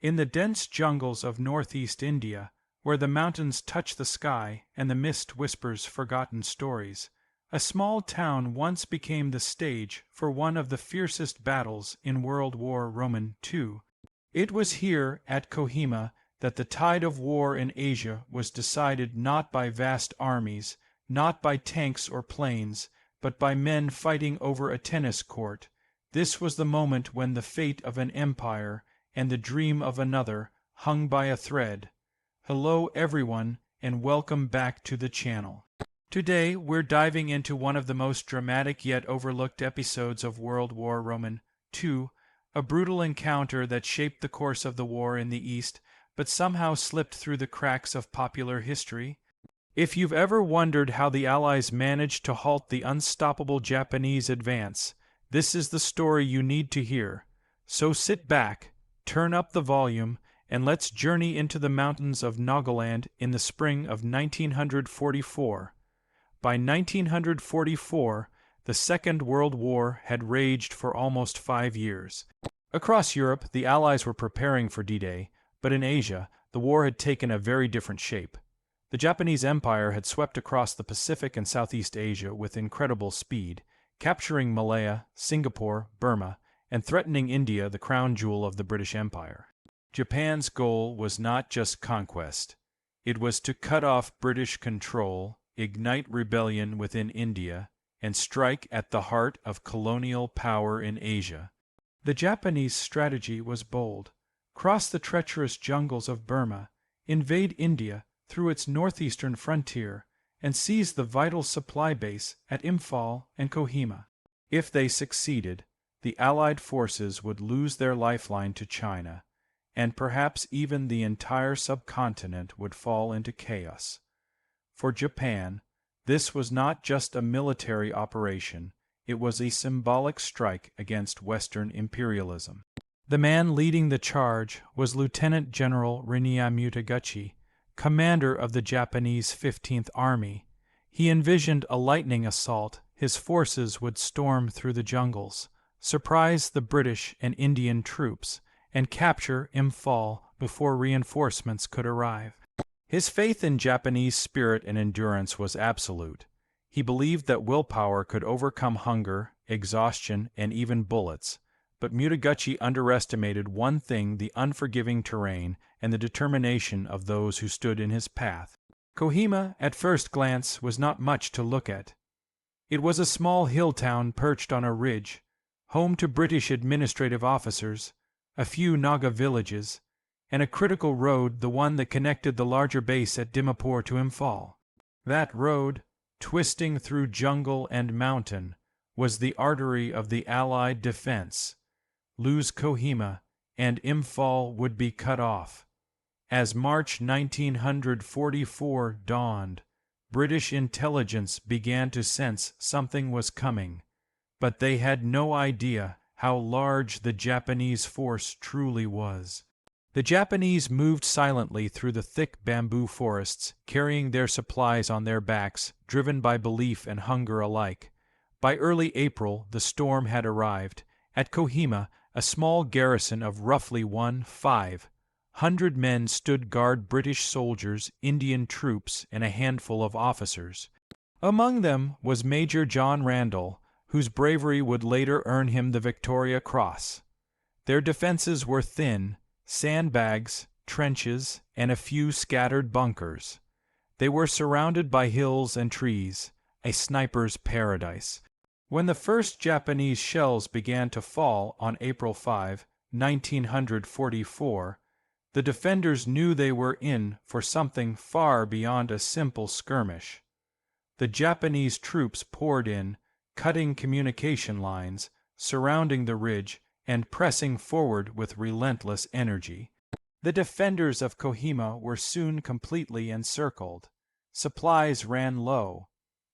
In the dense jungles of northeast India, where the mountains touch the sky and the mist whispers forgotten stories, a small town once became the stage for one of the fiercest battles in World War II. It was here, at Kohima, that the tide of war in Asia was decided not by vast armies, not by tanks or planes, but by men fighting over a tennis court. This was the moment when the fate of an empire and the dream of another hung by a thread. Hello everyone, and welcome back to the channel. Today we're diving into one of the most dramatic yet overlooked episodes of World War II, a brutal encounter that shaped the course of the war in the East, but somehow slipped through the cracks of popular history. If you've ever wondered how the Allies managed to halt the unstoppable Japanese advance, this is the story you need to hear. So sit back, turn up the volume, and let's journey into the mountains of Nagaland in the spring of 1944. By 1944, the Second World War had raged for almost 5 years. Across Europe, the Allies were preparing for D-Day, but in Asia, the war had taken a very different shape. The Japanese Empire had swept across the Pacific and Southeast Asia with incredible speed, capturing Malaya, Singapore, Burma, and threatening India, the crown jewel of the British Empire. Japan's goal was not just conquest. It was to cut off British control, ignite rebellion within India, and strike at the heart of colonial power in Asia. The Japanese strategy was bold. Cross the treacherous jungles of Burma, invade India through its northeastern frontier, and seize the vital supply base at Imphal and Kohima. If they succeeded, the Allied forces would lose their lifeline to China, and perhaps even the entire subcontinent would fall into chaos. For Japan, this was not just a military operation, it was a symbolic strike against Western imperialism. The man leading the charge was Lieutenant General Rinya Mutaguchi, commander of the Japanese 15th Army. He envisioned a lightning assault. His forces would storm through the jungles, surprise the British and Indian troops, and capture Imphal before reinforcements could arrive. His faith in Japanese spirit and endurance was absolute. He believed that willpower could overcome hunger, exhaustion, and even bullets. But Mutaguchi underestimated one thing: the unforgiving terrain and the determination of those who stood in his path. Kohima, at first glance, was not much to look at. It was a small hill town perched on a ridge, home to British administrative officers, a few Naga villages, and a critical road, the one that connected the larger base at Dimapur to Imphal. That road, twisting through jungle and mountain, was the artery of the Allied defense. Lose Kohima, and Imphal would be cut off. As March 1944 dawned, British intelligence began to sense something was coming, but they had no idea how large the Japanese force truly was. The Japanese moved silently through the thick bamboo forests, carrying their supplies on their backs, driven by belief and hunger alike. By early April, the storm had arrived. At Kohima, a small garrison of roughly 1,500 men stood guard British soldiers, Indian troops, and a handful of officers. Among them was Major John Randall, whose bravery would later earn him the Victoria Cross. Their defenses were thin: sandbags, trenches, and a few scattered bunkers. They were surrounded by hills and trees, a sniper's paradise. When the first Japanese shells began to fall on April 5, 1944, the defenders knew they were in for something far beyond a simple skirmish. The Japanese troops poured in, cutting communication lines, surrounding the ridge, and pressing forward with relentless energy. The defenders of Kohima were soon completely encircled. Supplies ran low.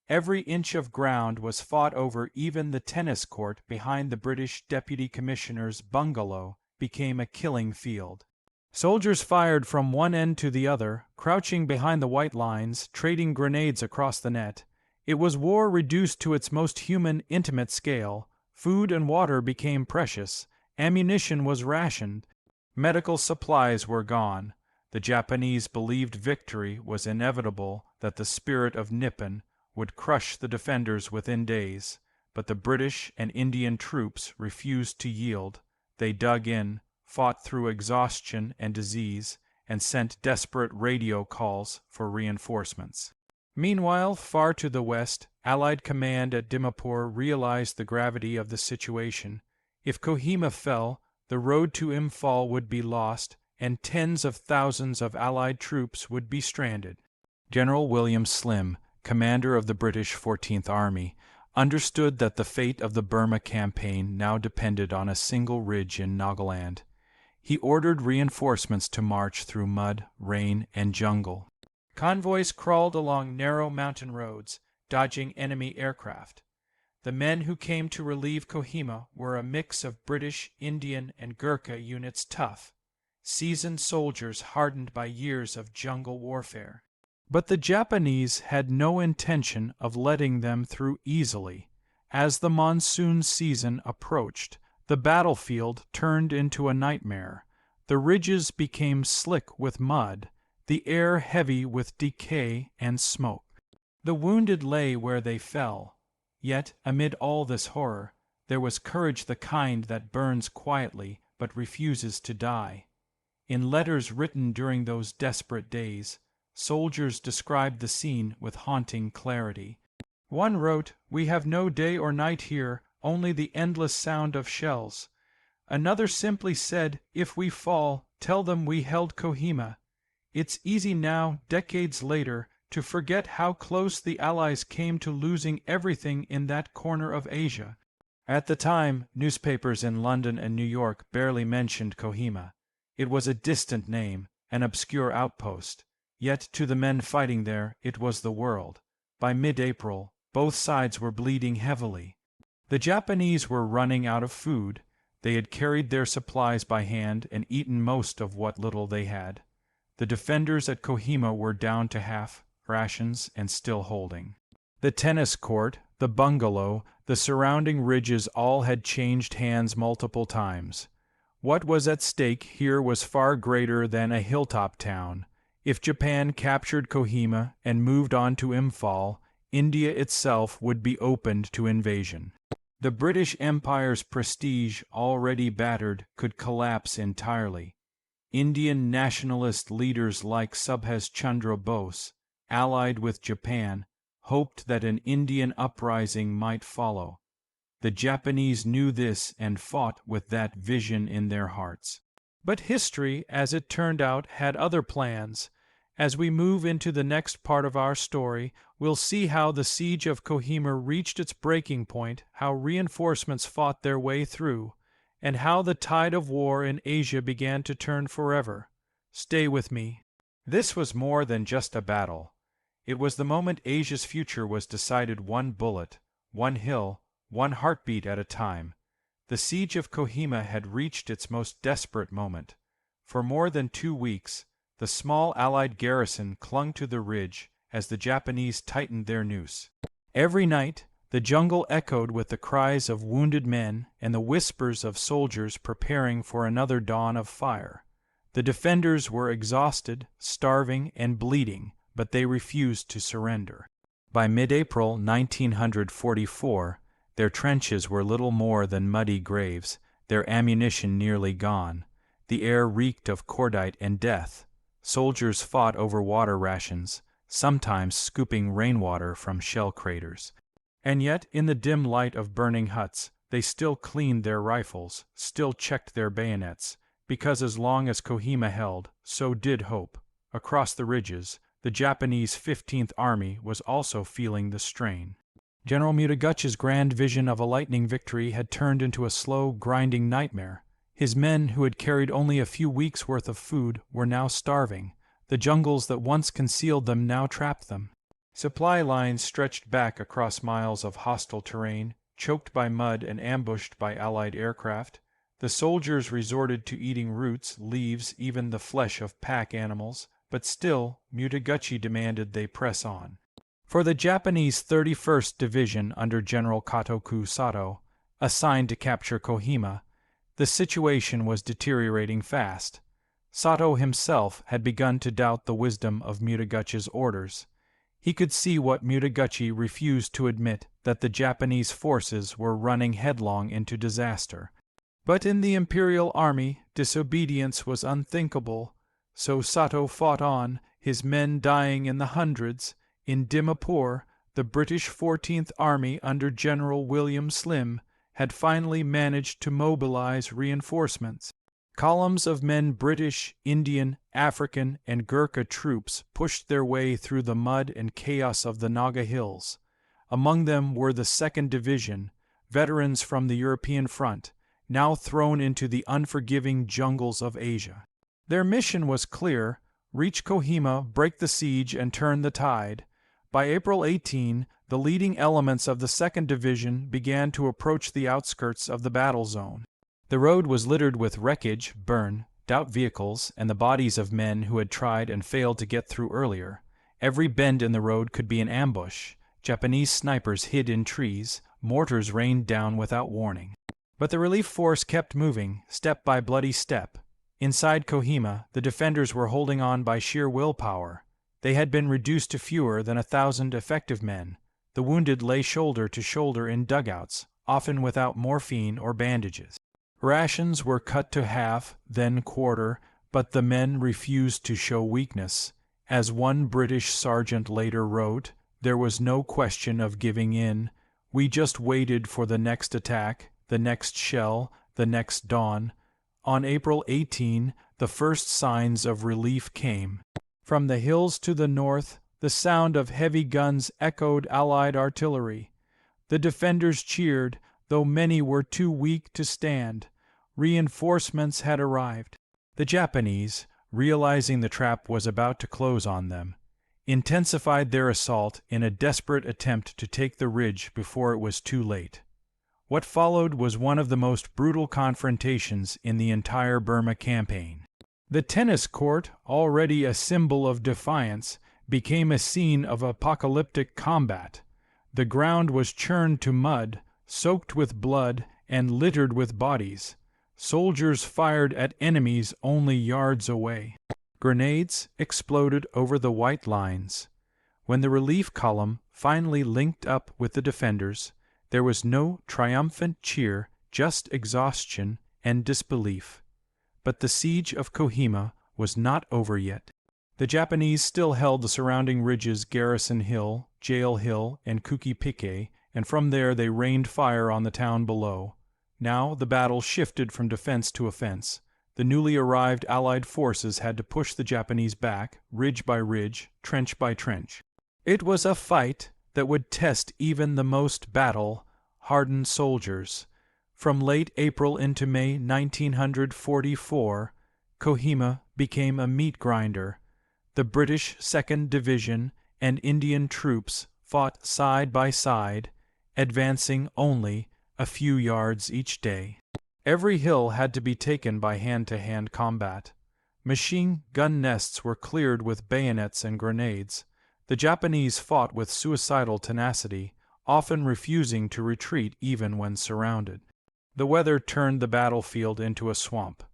Every inch of ground was fought over. Even the tennis court behind the British Deputy Commissioner's bungalow became a killing field. Soldiers fired from one end to the other, crouching behind the white lines, trading grenades across the net. It was war reduced to its most human, intimate scale. Food and water became precious. Ammunition was rationed. Medical supplies were gone. The Japanese believed victory was inevitable, that the spirit of Nippon would crush the defenders within days, but the British and Indian troops refused to yield. They dug in, fought through exhaustion and disease, and sent desperate radio calls for reinforcements. Meanwhile, far to the west, Allied command at Dimapur realized the gravity of the situation. If Kohima fell, the road to Imphal would be lost, and tens of thousands of Allied troops would be stranded. General William Slim, commander of the British 14th Army, understood that the fate of the Burma campaign now depended on a single ridge in Nagaland. He ordered reinforcements to march through mud, rain, and jungle. Convoys crawled along narrow mountain roads, dodging enemy aircraft. The men who came to relieve Kohima were a mix of British, Indian, and Gurkha units, tough, seasoned soldiers hardened by years of jungle warfare. But the Japanese had no intention of letting them through easily. As the monsoon season approached, the battlefield turned into a nightmare. The ridges became slick with mud, the air heavy with decay and smoke. The wounded lay where they fell. Yet, amid all this horror, there was courage, the kind that burns quietly but refuses to die. In letters written during those desperate days, soldiers described the scene with haunting clarity. One wrote, "We have no day or night here, only the endless sound of shells." Another simply said, "If we fall, tell them we held Kohima." It's easy now, decades later, to forget how close the Allies came to losing everything in that corner of Asia. At the time, newspapers in London and New York barely mentioned Kohima. It was a distant name, an obscure outpost. Yet to the men fighting there, it was the world. By mid-April, both sides were bleeding heavily. The Japanese were running out of food. They had carried their supplies by hand and eaten most of what little they had. The defenders at Kohima were down to half rations and still holding. The tennis court, the bungalow, the surrounding ridges all had changed hands multiple times. What was at stake here was far greater than a hilltop town. If Japan captured Kohima and moved on to Imphal, India itself would be opened to invasion. The British Empire's prestige, already battered, could collapse entirely. Indian nationalist leaders like Subhas Chandra Bose, allied with Japan, hoped that an Indian uprising might follow. The Japanese knew this and fought with that vision in their hearts. But history, as it turned out, had other plans. As we move into the next part of our story, we'll see how the siege of Kohima reached its breaking point, how reinforcements fought their way through, and how the tide of war in Asia began to turn forever. Stay with me. This was more than just a battle. It was the moment Asia's future was decided, one bullet, one hill, one heartbeat at a time. The siege of Kohima had reached its most desperate moment. For more than 2 weeks, the small Allied garrison clung to the ridge as the Japanese tightened their noose. Every night, the jungle echoed with the cries of wounded men and the whispers of soldiers preparing for another dawn of fire. The defenders were exhausted, starving, and bleeding, but they refused to surrender. By mid-April 1944, their trenches were little more than muddy graves, their ammunition nearly gone. The air reeked of cordite and death. Soldiers fought over water rations, sometimes scooping rainwater from shell craters. And yet, in the dim light of burning huts, they still cleaned their rifles, still checked their bayonets, because as long as Kohima held, so did hope. Across the ridges, the Japanese 15th Army was also feeling the strain. General Mutaguchi's grand vision of a lightning victory had turned into a slow, grinding nightmare. His men, who had carried only a few weeks' worth of food, were now starving. The jungles that once concealed them now trapped them. Supply lines stretched back across miles of hostile terrain, choked by mud and ambushed by Allied aircraft. The soldiers resorted to eating roots, leaves, even the flesh of pack animals, but still Mutaguchi demanded they press on. For the Japanese 31st Division under General Katoku Sato, assigned to capture Kohima, The situation was deteriorating fast. Sato himself had begun to doubt the wisdom of Mutaguchi's orders. He could see what Mutaguchi refused to admit, that the Japanese forces were running headlong into disaster. But in the imperial army, disobedience was unthinkable, so Sato fought on, his men dying in the hundreds. In Dimapur, the British 14th Army under General William Slim had finally managed to mobilize reinforcements. Columns of men, British, Indian, African, and Gurkha troops pushed their way through the mud and chaos of the Naga Hills. Among them were the 2nd Division, veterans from the European front, now thrown into the unforgiving jungles of Asia. Their mission was clear: reach Kohima, break the siege, and turn the tide. By April 18, the leading elements of the 2nd Division began to approach the outskirts of the battle zone. The road was littered with wreckage, burned-out vehicles, and the bodies of men who had tried and failed to get through earlier. Every bend in the road could be an ambush. Japanese snipers hid in trees, mortars rained down without warning. But the relief force kept moving, step by bloody step. Inside Kohima, the defenders were holding on by sheer willpower. They had been reduced to fewer than 1,000 effective men. The wounded lay shoulder to shoulder in dugouts, often without morphine or bandages. Rations were cut to half, then quarter, but the men refused to show weakness. As one British sergeant later wrote, "There was no question of giving in. We just waited for the next attack, the next shell, the next dawn." On April 18, the first signs of relief came. From the hills to the north, the sound of heavy guns echoed Allied artillery. The defenders cheered, though many were too weak to stand. Reinforcements had arrived. The Japanese, realizing the trap was about to close on them, intensified their assault in a desperate attempt to take the ridge before it was too late. What followed was one of the most brutal confrontations in the entire Burma campaign. The tennis court, already a symbol of defiance, became a scene of apocalyptic combat. The ground was churned to mud, soaked with blood, and littered with bodies. Soldiers fired at enemies only yards away. Grenades exploded over the white lines. When the relief column finally linked up with the defenders, there was no triumphant cheer, just exhaustion and disbelief. But the siege of Kohima was not over yet. The Japanese still held the surrounding ridges Garrison Hill, Jail Hill, and Kuki Pike, and from there they rained fire on the town below. Now the battle shifted from defense to offense. The newly arrived Allied forces had to push the Japanese back, ridge by ridge, trench by trench. It was a fight that would test even the most battle-hardened soldiers. From late April into May 1944, Kohima became a meat grinder. The British 2nd Division and Indian troops fought side by side, advancing only a few yards each day. Every hill had to be taken by hand-to-hand combat. Machine gun nests were cleared with bayonets and grenades. The Japanese fought with suicidal tenacity, often refusing to retreat even when surrounded. The weather turned the battlefield into a swamp.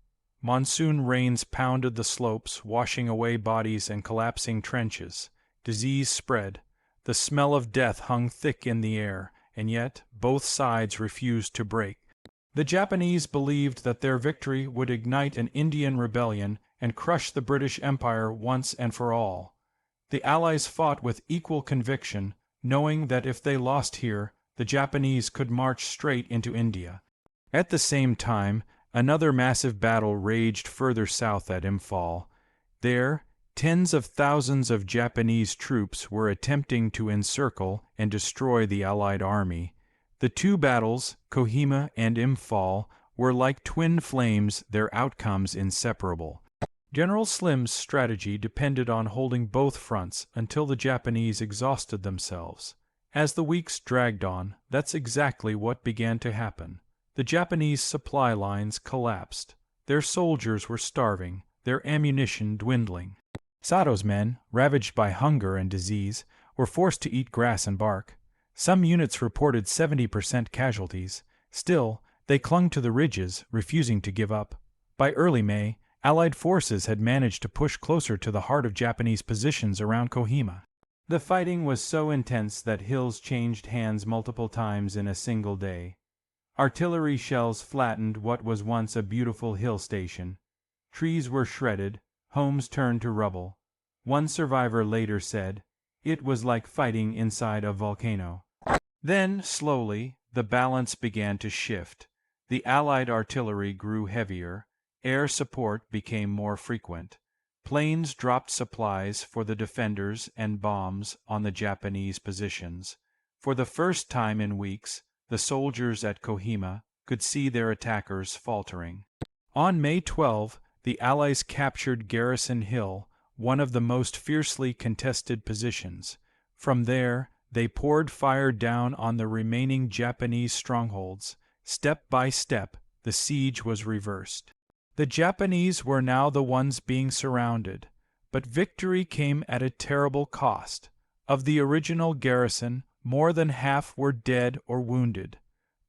Monsoon rains pounded the slopes, washing away bodies and collapsing trenches. Disease spread. The smell of death hung thick in the air, and yet both sides refused to break. The Japanese believed that their victory would ignite an Indian rebellion and crush the British Empire once and for all. The Allies fought with equal conviction, knowing that if they lost here, the Japanese could march straight into India. At the same time, another massive battle raged further south at Imphal. There, tens of thousands of Japanese troops were attempting to encircle and destroy the Allied army. The two battles, Kohima and Imphal, were like twin flames, their outcomes inseparable. General Slim's strategy depended on holding both fronts until the Japanese exhausted themselves. As the weeks dragged on, that's exactly what began to happen. The Japanese supply lines collapsed. Their soldiers were starving, their ammunition dwindling. Sato's men, ravaged by hunger and disease, were forced to eat grass and bark. Some units reported 70% casualties. Still, They clung to the ridges, refusing to give up. By early May, Allied forces had managed to push closer to the heart of Japanese positions around Kohima. The fighting was so intense that hills changed hands multiple times in a single day. Artillery shells flattened what was once a beautiful hill station. Trees were shredded, homes turned to rubble. One survivor later said, "It was like fighting inside a volcano." Then, slowly, the balance began to shift. The Allied artillery grew heavier, air support became more frequent. Planes dropped supplies for the defenders and bombs on the Japanese positions. For the first time in weeks, the soldiers at Kohima could see their attackers faltering. On May 12, the Allies captured Garrison Hill, one of the most fiercely contested positions. From there, they poured fire down on the remaining Japanese strongholds. Step by step, the siege was reversed. The Japanese were now the ones being surrounded, but victory came at a terrible cost. Of the original garrison, more than half were dead or wounded.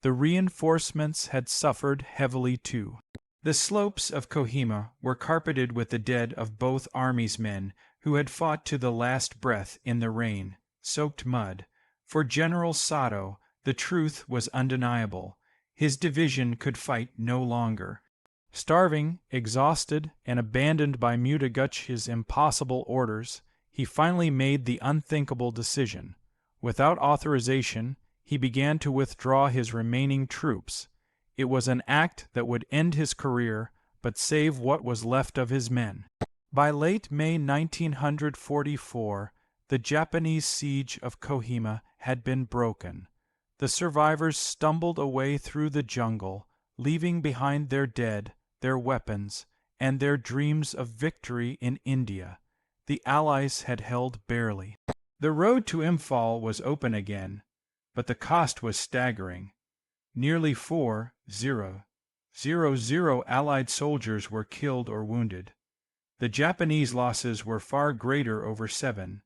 The reinforcements had suffered heavily too. The slopes of Kohima were carpeted with the dead of both armies' men who had fought to the last breath in the rain, soaked mud. For General Sato, the truth was undeniable. His division could fight no longer. Starving, exhausted, and abandoned by Mutaguchi's impossible orders, he finally made the unthinkable decision. Without authorization, he began to withdraw his remaining troops. It was an act that would end his career, but save what was left of his men. By late May 1944, the Japanese siege of Kohima had been broken. The survivors stumbled away through the jungle, leaving behind their dead, their weapons, and their dreams of victory in India. The Allies had held barely. The road to Imphal was open again, but the cost was staggering. Nearly 4,000 Allied soldiers were killed or wounded. The Japanese losses were far greater, over 7,000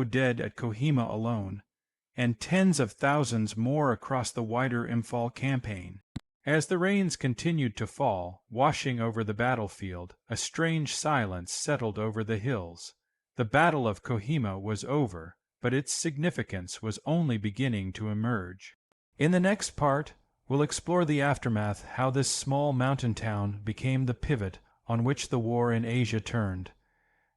dead at Kohima alone, and tens of thousands more across the wider Imphal campaign. As the rains continued to fall, washing over the battlefield, a strange silence settled over the hills. The Battle of Kohima was over, but its significance was only beginning to emerge. In the next part, we'll explore the aftermath, how this small mountain town became the pivot on which the war in Asia turned,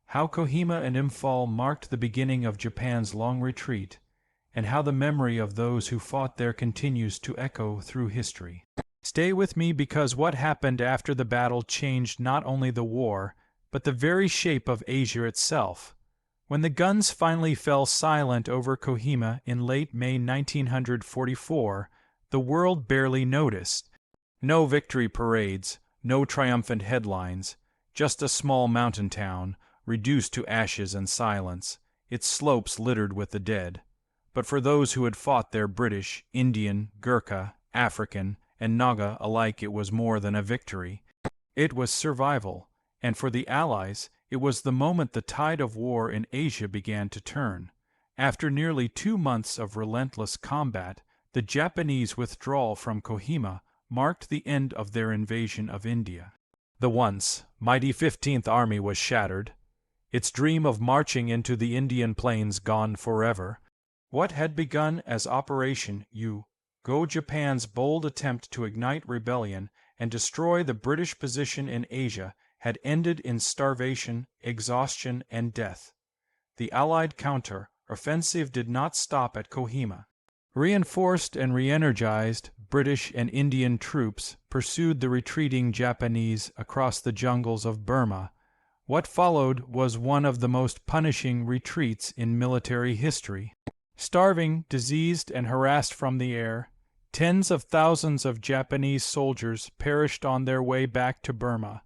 how Kohima and Imphal marked the beginning of Japan's long retreat, and how the memory of those who fought there continues to echo through history. Stay with me, because what happened after the battle changed not only the war, but the very shape of Asia itself. When the guns finally fell silent over Kohima in late May 1944, the world barely noticed. No victory parades, no triumphant headlines, just a small mountain town, reduced to ashes and silence, its slopes littered with the dead. But for those who had fought there, British, Indian, Gurkha, African, and Naga alike, it was more than a victory. It was survival, and for the Allies, it was the moment the tide of war in Asia began to turn. After nearly 2 months of relentless combat, the Japanese withdrawal from Kohima marked the end of their invasion of India. The once mighty 15th Army was shattered, its dream of marching into the Indian plains gone forever. What had begun as Operation Go Japan's bold attempt to ignite rebellion and destroy the British position in Asia had ended in starvation, exhaustion, and death. The Allied counter-offensive did not stop at Kohima. Reinforced and re-energized, British and Indian troops pursued the retreating Japanese across the jungles of Burma. What followed was one of the most punishing retreats in military history. Starving, diseased, and harassed from the air, tens of thousands of Japanese soldiers perished on their way back to Burma.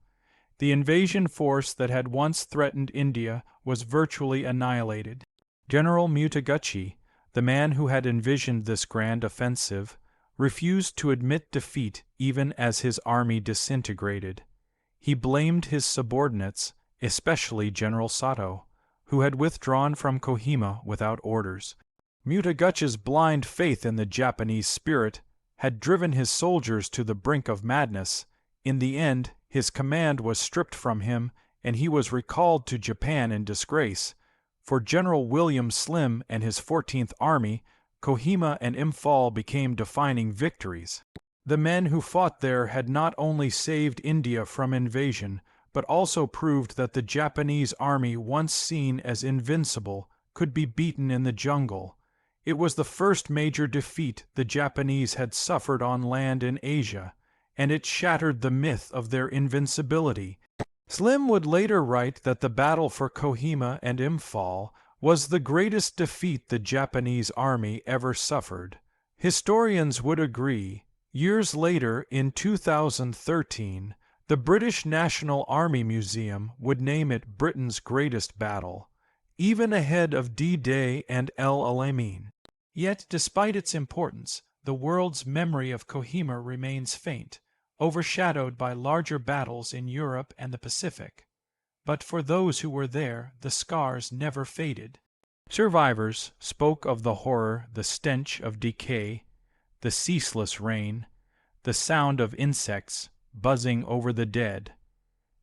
The invasion force that had once threatened India was virtually annihilated. General Mutaguchi, the man who had envisioned this grand offensive, refused to admit defeat even as his army disintegrated. He blamed his subordinates, especially General Sato, who had withdrawn from Kohima without orders. Mutaguchi's blind faith in the Japanese spirit had driven his soldiers to the brink of madness. In the end, his command was stripped from him, and he was recalled to Japan in disgrace. For General William Slim and his 14th Army, Kohima and Imphal became defining victories. The men who fought there had not only saved India from invasion, but also proved that the Japanese army, once seen as invincible, could be beaten in the jungle. It was the first major defeat the Japanese had suffered on land in Asia, and it shattered the myth of their invincibility. Slim would later write that the battle for Kohima and Imphal was the greatest defeat the Japanese army ever suffered. Historians would agree. Years later, in 2013, the British National Army Museum would name it Britain's greatest battle, even ahead of D-Day and El Alamein. Yet, despite its importance, the world's memory of Kohima remains faint, overshadowed by larger battles in Europe and the Pacific. But for those who were there, the scars never faded. Survivors spoke of the horror, the stench of decay, the ceaseless rain, the sound of insects buzzing over the dead.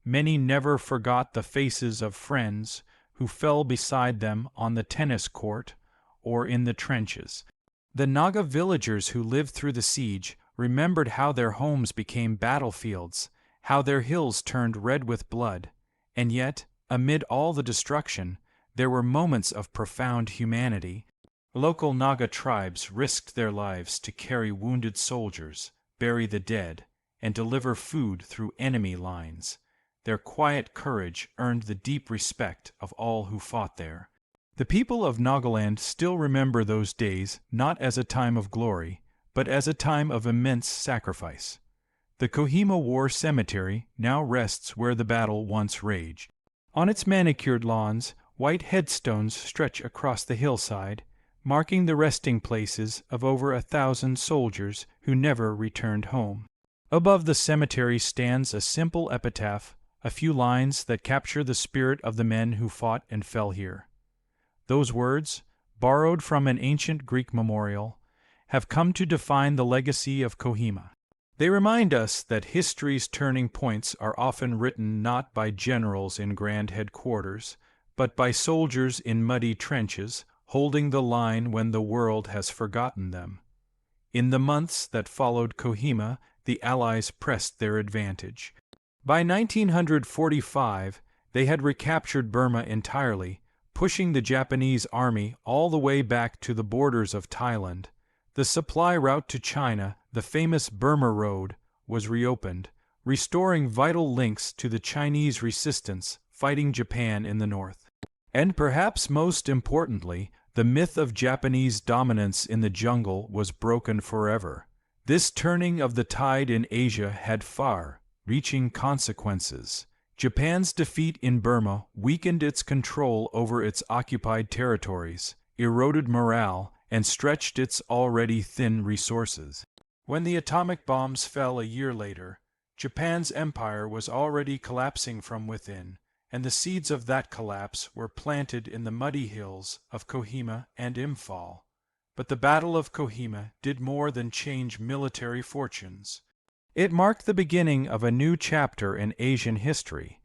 Many never forgot the faces of friends who fell beside them on the tennis court or in the trenches. The Naga villagers who lived through the siege remembered how their homes became battlefields, how their hills turned red with blood. And yet, amid all the destruction, there were moments of profound humanity. Local Naga tribes risked their lives to carry wounded soldiers, bury the dead, and deliver food through enemy lines. Their quiet courage earned the deep respect of all who fought there. The people of Nagaland still remember those days not as a time of glory, but as a time of immense sacrifice. The Kohima War Cemetery now rests where the battle once raged. On its manicured lawns, white headstones stretch across the hillside, marking the resting places of over 1,000 soldiers who never returned home. Above the cemetery stands a simple epitaph, a few lines that capture the spirit of the men who fought and fell here. Those words, borrowed from an ancient Greek memorial, have come to define the legacy of Kohima. They remind us that history's turning points are often written not by generals in grand headquarters, but by soldiers in muddy trenches, holding the line when the world has forgotten them. In the months that followed Kohima, the Allies pressed their advantage. By 1945, they had recaptured Burma entirely, pushing the Japanese army all the way back to the borders of Thailand. The supply route to China, the famous Burma Road, was reopened, restoring vital links to the Chinese resistance fighting Japan in the north. And perhaps most importantly, the myth of Japanese dominance in the jungle was broken forever. This turning of the tide in Asia had far-reaching consequences. Japan's defeat in Burma weakened its control over its occupied territories, eroded morale, and stretched its already thin resources. When the atomic bombs fell a year later, Japan's empire was already collapsing from within, and the seeds of that collapse were planted in the muddy hills of Kohima and Imphal. But the Battle of Kohima did more than change military fortunes. It marked the beginning of a new chapter in Asian history.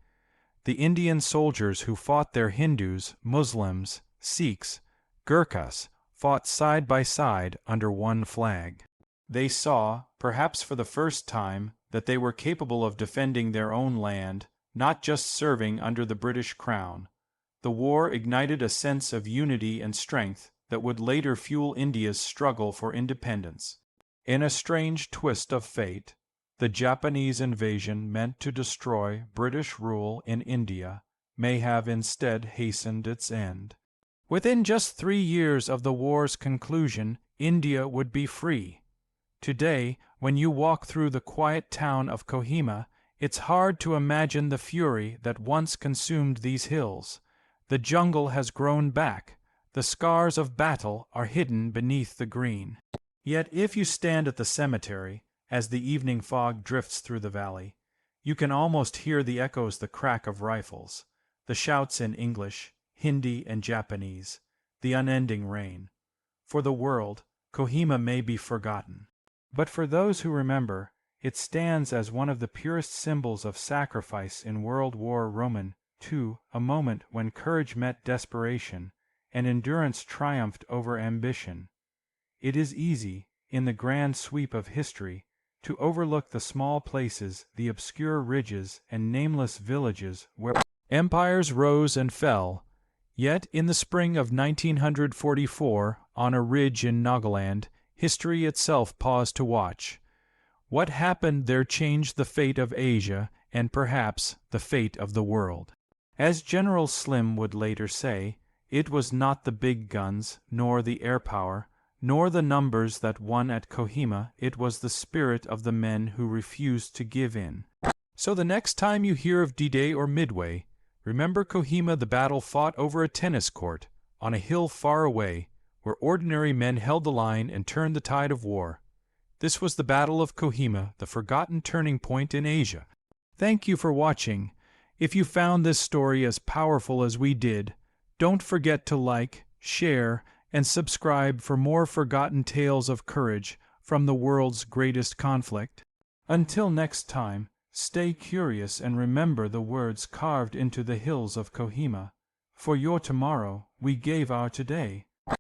The Indian soldiers who fought there, Hindus, Muslims, Sikhs, Gurkhas, fought side by side under one flag. They saw, perhaps for the first time, that they were capable of defending their own land, not just serving under the British crown. The war ignited a sense of unity and strength that would later fuel India's struggle for independence. In a strange twist of fate, the Japanese invasion meant to destroy British rule in India may have instead hastened its end. Within just 3 years of the war's conclusion, India would be free. Today, when you walk through the quiet town of Kohima, it's hard to imagine the fury that once consumed these hills. The jungle has grown back. The scars of battle are hidden beneath the green. Yet if you stand at the cemetery, as the evening fog drifts through the valley, you can almost hear the echoes, the crack of rifles, the shouts in English, Hindi, and Japanese, the unending rain. For the world, Kohima may be forgotten, But for those who remember, it stands as one of the purest symbols of sacrifice in World War II, a moment when courage met desperation, and endurance triumphed over ambition. It is easy, in the grand sweep of history, to overlook the small places, the obscure ridges and nameless villages where empires rose and fell. Yet in the spring of 1944, on a ridge in Nagaland, history itself paused to watch. What happened there changed the fate of Asia and perhaps the fate of the world. As General Slim would later say, it was not the big guns, nor the air power, nor the numbers that won at Kohima, it was the spirit of the men who refused to give in. So the next time you hear of D-Day or Midway, remember Kohima, the battle fought over a tennis court, on a hill far away, where ordinary men held the line and turned the tide of war. This was the Battle of Kohima, the forgotten turning point in Asia. Thank you for watching. If you found this story as powerful as we did, don't forget to like, share, and subscribe for more forgotten tales of courage from the world's greatest conflict. Until next time, stay curious and remember the words carved into the hills of Kohima. For your tomorrow, we gave our today.